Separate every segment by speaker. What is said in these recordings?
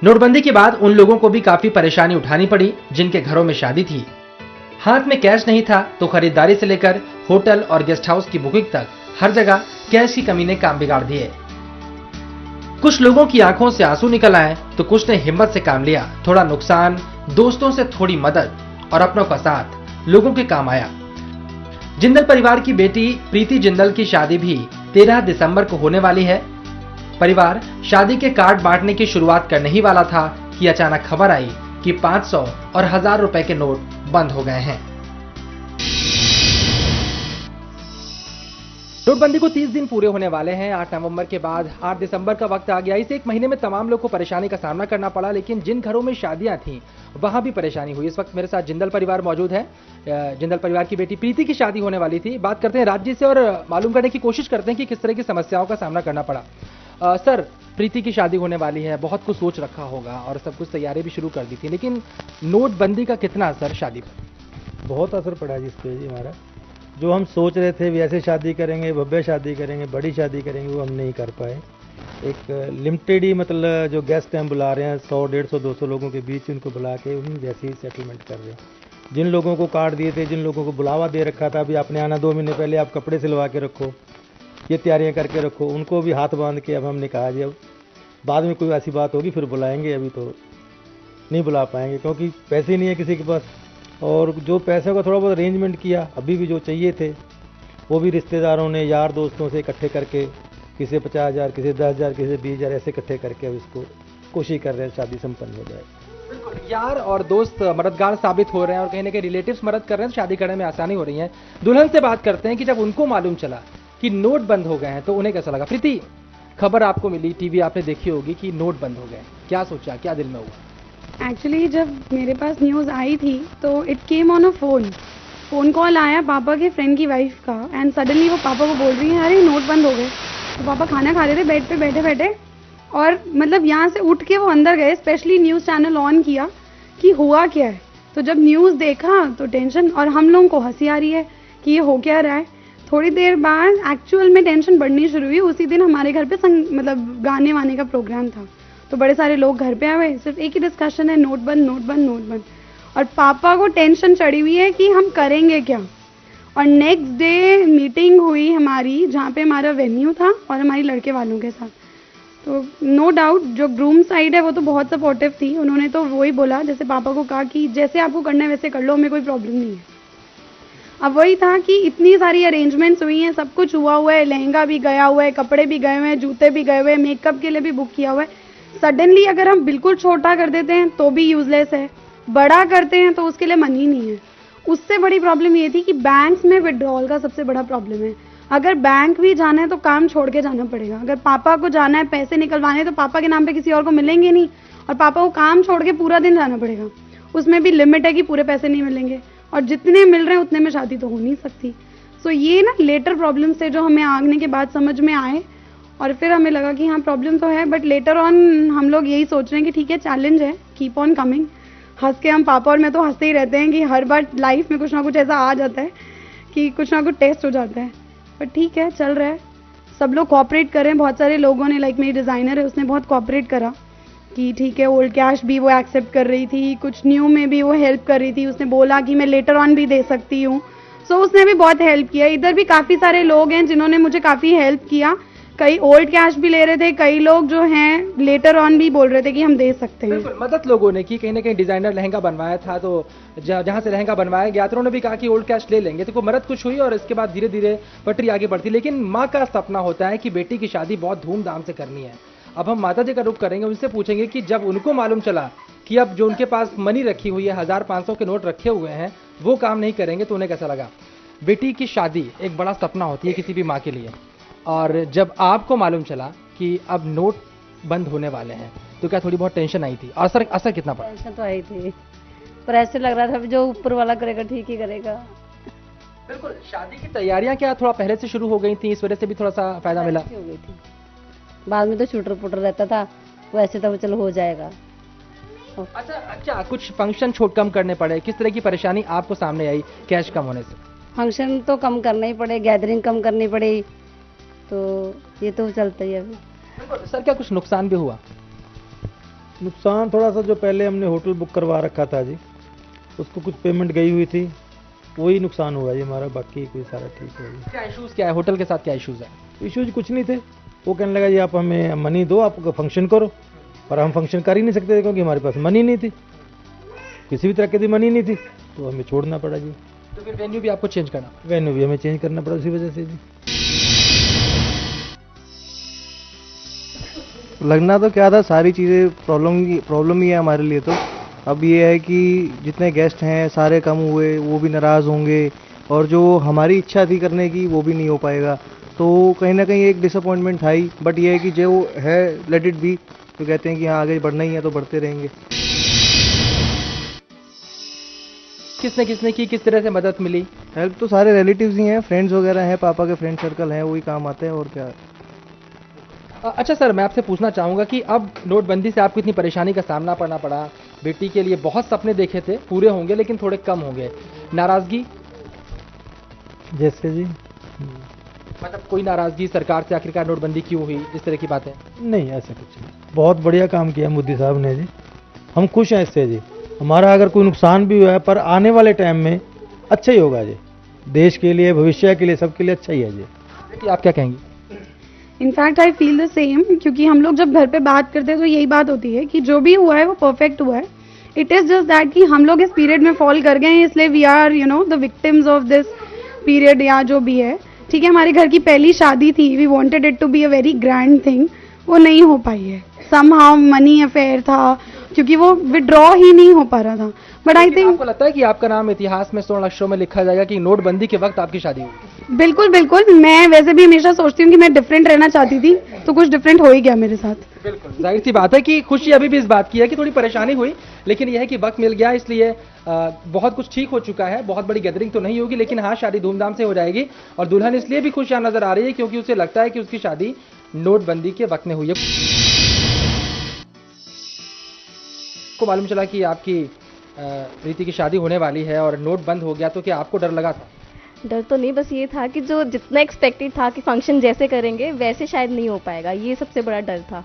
Speaker 1: नोटबंदी के बाद उन लोगों को भी काफी परेशानी उठानी पड़ी जिनके घरों में शादी थी। हाथ में कैश नहीं था तो खरीदारी से लेकर होटल और गेस्ट हाउस की बुकिंग तक हर जगह कैश की कमी ने काम बिगाड़ दिए। कुछ लोगों की आंखों से आंसू निकल आए तो कुछ ने हिम्मत से काम लिया। थोड़ा नुकसान, दोस्तों से थोड़ी मदद और अपनों का साथ लोगों के काम आया। जिंदल परिवार की बेटी प्रीति जिंदल की शादी भी 13 दिसंबर को होने वाली है। परिवार शादी के कार्ड बांटने की शुरुआत करने ही वाला था कि अचानक खबर आई कि 500 और 1000 रुपए के नोट बंद हो गए हैं। नोटबंदी को 30 दिन पूरे होने वाले हैं। 8 नवंबर के बाद 8 दिसंबर का वक्त आ गया। इस एक महीने में तमाम लोग को परेशानी का सामना करना पड़ा, लेकिन जिन घरों में शादियां थीं वहां भी परेशानी हुई। इस वक्त मेरे साथ जिंदल परिवार मौजूद है। जिंदल परिवार की बेटी प्रीति की शादी होने वाली थी। बात करते हैं राज्य से और मालूम करने की कोशिश करते हैं कि किस तरह की समस्याओं का सामना करना पड़ा। सर, प्रीति की शादी होने वाली है, बहुत कुछ सोच रखा होगा और सब कुछ तैयारी भी शुरू कर दी थी, लेकिन नोटबंदी का कितना असर शादी पर?
Speaker 2: बहुत असर पड़ा जिस पे जी हमारा। जो हम सोच रहे थे वैसे शादी करेंगे, भव्य शादी करेंगे, बड़ी शादी करेंगे, वो हम नहीं कर पाए। एक लिमिटेड ही मतलब जो गेस्ट हम बुला रहे हैं 100, 150, 200 लोगों के बीच उनको बुला के उन वैसे ही सेटलमेंट कर रहे हैं। जिन लोगों को कार्ड दिए थे, जिन लोगों को बुलावा दे रखा था, अभी आपने आना 2 महीने पहले, आप कपड़े सिलवा के रखो, ये तैयारियां करके रखो, उनको भी हाथ बांध के अब हमने कहा जी अब बाद में कोई ऐसी बात होगी फिर बुलाएंगे, अभी तो नहीं बुला पाएंगे क्योंकि पैसे नहीं है किसी के पास। और जो पैसे का थोड़ा बहुत अरेंजमेंट किया, अभी भी जो चाहिए थे वो भी रिश्तेदारों ने, यार दोस्तों से इकट्ठे करके, किसी 50,000, किसी 10,000, किसी 20,000 ऐसे इकट्ठे करके अब इसको कोशिश कर रहे हैं शादी संपन्न हो जाए।
Speaker 1: बिल्कुल, यार और दोस्त मददगार साबित हो रहे हैं और कहीं ना कहीं रिलेटिव्स मदद कर रहे हैं, शादी करने में आसानी हो रही है। दुल्हन से बात करते हैं कि जब उनको मालूम चला कि नोट बंद हो गए हैं तो उन्हें कैसा लगा। प्रीति, खबर आपको मिली, टीवी आपने देखी होगी कि नोट बंद हो गए, क्या सोचा, क्या दिल में हुआ?
Speaker 3: एक्चुअली जब मेरे पास न्यूज़ आई थी तो it came on a phone call आया पापा के फ्रेंड की वाइफ का, एंड सडनली वो पापा को बोल रही है अरे नोट बंद हो गए। तो पापा खाना खा रहे थे बेड पे बैठे बैठे, और मतलब यहाँ से उठ के वो अंदर गए, स्पेशली न्यूज़ चैनल ऑन किया कि हुआ क्या है। तो जब न्यूज़ देखा तो टेंशन, और हम लोगों को हंसी आ रही है कि ये हो क्या रहा है। थोड़ी देर बाद एक्चुअल में टेंशन बढ़नी शुरू हुई। उसी दिन हमारे घर पे मतलब गाने वाने का प्रोग्राम था, तो बड़े सारे लोग घर पे आए हुए, सिर्फ एक ही डिस्कशन है, नोट बंद नोट बंद नोट बंद। और पापा को टेंशन चढ़ी हुई है कि हम करेंगे क्या। और नेक्स्ट डे मीटिंग हुई हमारी, जहाँ पे हमारा वेन्यू था और हमारी लड़के वालों के साथ। तो नो डाउट जो ग्रूम साइड है वो तो बहुत सपोर्टिव थी। उन्होंने तो वही बोला, जैसे पापा को कहा कि जैसे आपको करना है वैसे कर लो, हमें कोई प्रॉब्लम नहीं है। अब वही था कि इतनी सारी अरेंजमेंट्स हुई हैं, सब कुछ हुआ हुआ है, लहंगा भी गया हुआ है, कपड़े भी गए हुए हैं, जूते भी गए हुए हैं, मेकअप के लिए भी बुक किया हुआ है। सडनली अगर हम बिल्कुल छोटा कर देते हैं तो भी यूजलेस है, बड़ा करते हैं तो उसके लिए मनी ही नहीं है। उससे बड़ी प्रॉब्लम ये थी कि बैंक्स में विड्रॉल का सबसे बड़ा प्रॉब्लम है। अगर बैंक भी जाना है तो काम छोड़ के जाना पड़ेगा। अगर पापा को जाना है पैसे निकलवाने तो पापा के नाम पे किसी और को मिलेंगे नहीं, और पापा को काम छोड़ के पूरा दिन जाना पड़ेगा। उसमें भी लिमिट है कि पूरे पैसे नहीं मिलेंगे, और जितने मिल रहे हैं उतने में शादी तो हो नहीं सकती। सो ये ना लेटर प्रॉब्लम्स थे जो हमें आगने के बाद समझ में आए, और फिर हमें लगा कि हाँ प्रॉब्लम तो है, बट लेटर ऑन हम लोग यही सोच रहे हैं कि ठीक है, चैलेंज है, कीप ऑन कमिंग। हंस के हम पापा और मैं तो हंसते ही रहते हैं कि हर बार लाइफ में कुछ ना कुछ ऐसा आ जाता है कि कुछ ना कुछ टेस्ट हो जाता है, पर ठीक है, चल रहा है। सब लोग कोऑपरेट कर रहे हैं, बहुत सारे लोगों ने, लाइक मेरी डिज़ाइनर है उसने बहुत कोऑपरेट करा कि ठीक है, ओल्ड कैश भी वो एक्सेप्ट कर रही थी, कुछ न्यू में भी वो हेल्प कर रही थी। उसने बोला कि मैं लेटर ऑन भी दे सकती हूँ, सो उसने भी बहुत हेल्प किया। इधर भी काफ़ी सारे लोग हैं जिन्होंने मुझे काफ़ी हेल्प किया। कई ओल्ड कैश भी ले रहे थे, कई लोग जो हैं लेटर ऑन भी बोल रहे थे कि हम दे सकते हैं।
Speaker 1: बिल्कुल, मदद लोगों ने की। कहीं ना कहीं डिजाइनर लहंगा बनवाया था, तो जहां से लहंगा बनवाया गया तो उन्होंने भी कहा कि ओल्ड कैश ले लेंगे, तो मदद कुछ हुई और इसके बाद धीरे धीरे पटरी आगे बढ़ती। लेकिन माँ का सपना होता है कि बेटी की शादी बहुत धूमधाम से करनी है। अब हम माता जी का रुख करेंगे, उनसे पूछेंगे कि जब उनको मालूम चला कि अब जो उनके पास मनी रखी हुई है, 1000-500 के नोट रखे हुए हैं, वो काम नहीं करेंगे, तो उन्हें कैसा लगा। बेटी की शादी एक बड़ा सपना होती है किसी भी माँ के लिए, और जब आपको मालूम चला कि अब नोट बंद होने वाले हैं तो क्या थोड़ी बहुत टेंशन आई थी? असर कितना पड़ा?
Speaker 4: टेंशन तो आई थी, पर ऐसे लग रहा था जो ऊपर वाला करेगा ठीक ही करेगा।
Speaker 1: बिल्कुल, शादी की तैयारियां क्या थोड़ा पहले से शुरू हो गई थी, इस वजह से भी थोड़ा सा फायदा मिला?
Speaker 4: हो गई थी, बाद में तो छूटर पुटर रहता था, वैसे तो चलो हो जाएगा।
Speaker 1: अच्छा, कुछ फंक्शन छोट कम करने पड़े, किस तरह की परेशानी आपको सामने आई कैश कम होने से?
Speaker 4: फंक्शन तो कम करना ही पड़े, गैदरिंग कम करनी पड़ी, तो ये तो चलता ही है अभी।
Speaker 1: सर, क्या कुछ नुकसान भी हुआ?
Speaker 2: नुकसान थोड़ा सा, जो पहले हमने होटल बुक करवा रखा था जी, उसको कुछ पेमेंट गई हुई थी, वही नुकसान हुआ जी हमारा, बाकी कोई सारा ठीक है जी।
Speaker 1: क्या इश्यूज क्या है, होटल के साथ क्या इश्यूज है?
Speaker 2: इश्यूज कुछ नहीं थे, वो कहने लगा जी आप हमें मनी दो, आप फंक्शन करो, पर हम फंक्शन कर ही नहीं सकते थे क्योंकि हमारे पास मनी नहीं थी, किसी भी तरह की मनी नहीं थी, तो हमें छोड़ना पड़ा जी।
Speaker 1: तो फिर वेन्यू भी आपको चेंज करना पड़ा?
Speaker 2: वेन्यू भी हमें चेंज करना पड़ा उसी वजह से जी।
Speaker 5: लगना तो क्या था, सारी चीज़ें प्रॉब्लम ही है हमारे लिए। तो अब ये है कि जितने गेस्ट हैं सारे कम हुए, वो भी नाराज़ होंगे, और जो हमारी इच्छा थी करने की वो भी नहीं हो पाएगा, तो कहीं ना कहीं एक डिसअपॉइंटमेंट था ही। बट ये है कि जो है लेट इट बी, तो कहते हैं कि हाँ आगे बढ़ना ही है तो बढ़ते रहेंगे।
Speaker 1: किसने किसने की, किस तरह से मदद मिली?
Speaker 5: हेल्प तो सारे रिलेटिव्स ही हैं, फ्रेंड्स वगैरह हैं, पापा के फ्रेंड सर्कल हैं, वही काम आते हैं और क्या।
Speaker 1: अच्छा सर, मैं आपसे पूछना चाहूँगा कि अब नोटबंदी से आपको इतनी परेशानी का सामना करना पड़ा, बेटी के लिए बहुत सपने देखे थे, पूरे होंगे लेकिन थोड़े कम होंगे, नाराज़गी?
Speaker 2: जैसे जी
Speaker 1: मतलब कोई नाराज़गी सरकार से आखिरकार नोटबंदी क्यों हुई, इस तरह की बातें?
Speaker 2: नहीं, ऐसा कुछ नहीं, बहुत बढ़िया काम किया मोदी साहब ने जी, हम खुश हैं इससे जी। हमारा अगर कोई नुकसान भी हुआ है, पर आने वाले टाइम में अच्छा ही होगा जी, देश के लिए, भविष्य के लिए, सबके लिए अच्छा ही है जी।
Speaker 1: बेटी आप क्या कहेंगी?
Speaker 3: In fact I feel the same, क्योंकि हम लोग जब घर पे बात करते हैं तो यही बात होती है कि जो भी हुआ है वो परफेक्ट हुआ है। इट इज़ जस्ट दैट कि हम लोग इस पीरियड में फॉल कर गए हैं, इसलिए we are the victims of this period, या जो भी है। ठीक है, हमारे घर की पहली शादी थी, we wanted it to be a very grand thing, वो नहीं हो पाई है। समहाउ मनी अफेयर था, क्योंकि वो विड्रॉ ही नहीं हो पा रहा था। बट आई थिंक,
Speaker 1: आपको लगता है कि आपका नाम इतिहास में स्वर्ण अक्षरों में लिखा जाएगा कि नोटबंदी के वक्त आपकी शादी हुई?
Speaker 3: बिल्कुल बिल्कुल, मैं वैसे भी हमेशा सोचती हूँ कि मैं डिफरेंट रहना चाहती थी, तो कुछ डिफरेंट हो ही गया मेरे साथ।
Speaker 1: बिल्कुल, जाहिर सी बात है कि खुशी अभी भी इस बात की है कि थोड़ी परेशानी हुई, लेकिन यह है कि वक्त मिल गया, इसलिए बहुत कुछ ठीक हो चुका है। बहुत बड़ी गैदरिंग तो नहीं होगी, लेकिन हाँ, शादी धूमधाम से हो जाएगी। और दुल्हन इसलिए भी खुश यहाँ नजर आ रही है क्योंकि उसे लगता है कि उसकी शादी नोटबंदी के वक्त में हुई है। को मालूम चला कि आपकी प्रीति की शादी होने वाली है और नोट बंद हो गया, तो क्या आपको डर लगा था?
Speaker 6: डर तो नहीं, बस ये था कि जो जितना एक्सपेक्टेड था कि फंक्शन जैसे करेंगे वैसे शायद नहीं हो पाएगा, ये सबसे बड़ा डर था।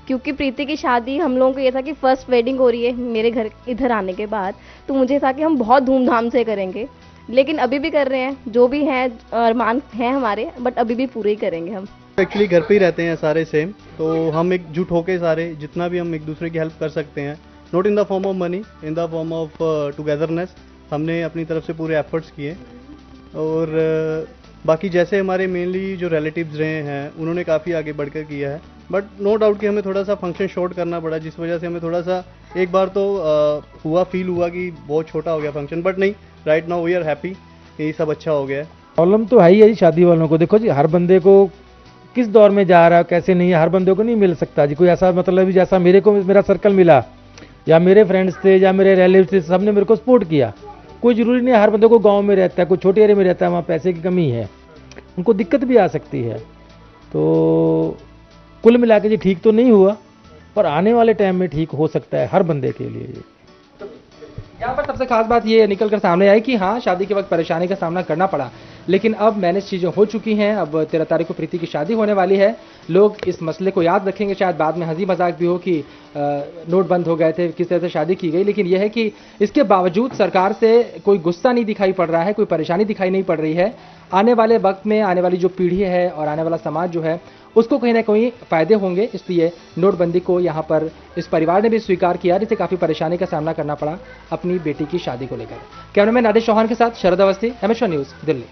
Speaker 6: क्योंकि प्रीति की शादी हम लोगों को ये था कि फर्स्ट वेडिंग हो रही है मेरे घर इधर आने के बाद, तो मुझे था कि हम बहुत धूमधाम से करेंगे, लेकिन अभी भी कर रहे हैं, जो भी हैं अरमान हैं हमारे, बट अभी भी पूरे ही करेंगे हम।
Speaker 5: एक्चुअली घर पे ही रहते हैं सारे सेम, तो हम एकजुट होके सारे जितना भी हम एक दूसरे की हेल्प कर सकते हैं, not in the form of money, in the form of togetherness, हमने अपनी तरफ से पूरे एफर्ट्स किए। और बाकी जैसे हमारे मेनली जो रिलेटिव्स रहे हैं उन्होंने काफ़ी आगे बढ़कर किया है, बट नो डाउट कि हमें थोड़ा सा फंक्शन शॉर्ट करना पड़ा, जिस वजह से हमें थोड़ा सा एक बार तो फील हुआ कि बहुत छोटा हो गया फंक्शन, बट नहीं, right now we are happy, ये सब अच्छा हो गया है।
Speaker 2: प्रॉब्लम तो है ही है जी शादी वालों को। देखो जी, हर बंदे को किस दौर में जा रहा है, कैसे नहीं है, हर बंदे को नहीं मिल सकता जी। कोई ऐसा मतलब जैसा मेरे को मेरा सर्कल मिला, या मेरे फ्रेंड्स थे, या मेरे रिलेटिव्स थे, सबने मेरे को सपोर्ट किया। कोई ज़रूरी नहीं हर बंदे को गांव में रहता है, कोई छोटे एरिया में रहता है, वहाँ पैसे की कमी है, उनको दिक्कत भी आ सकती है। तो कुल मिला के जी ठीक तो नहीं हुआ, पर आने वाले टाइम में ठीक हो सकता है हर बंदे के लिए।
Speaker 1: यहाँ पर सबसे खास बात ये निकल कर सामने आई कि हाँ, शादी के वक्त परेशानी का सामना करना पड़ा, लेकिन अब मैनेज चीज़ें हो चुकी हैं। अब 13 तारीख को प्रीति की शादी होने वाली है। लोग इस मसले को याद रखेंगे, शायद बाद में हंसी मजाक भी हो कि नोट बंद हो गए थे, किस तरह से शादी की गई, लेकिन यह है कि इसके बावजूद सरकार से कोई गुस्सा नहीं दिखाई पड़ रहा है, कोई परेशानी दिखाई नहीं पड़ रही है। आने वाले वक्त में आने वाली जो पीढ़ी है और आने वाला समाज जो है उसको कहीं ना कहीं फायदे होंगे, इसलिए नोटबंदी को यहाँ पर इस परिवार ने भी स्वीकार किया, जिसे काफ़ी परेशानी का सामना करना पड़ा अपनी बेटी की शादी को लेकर। कैमरामैन आदेश चौहान के साथ शरद अवस्थी, एमएच न्यूज़, दिल्ली।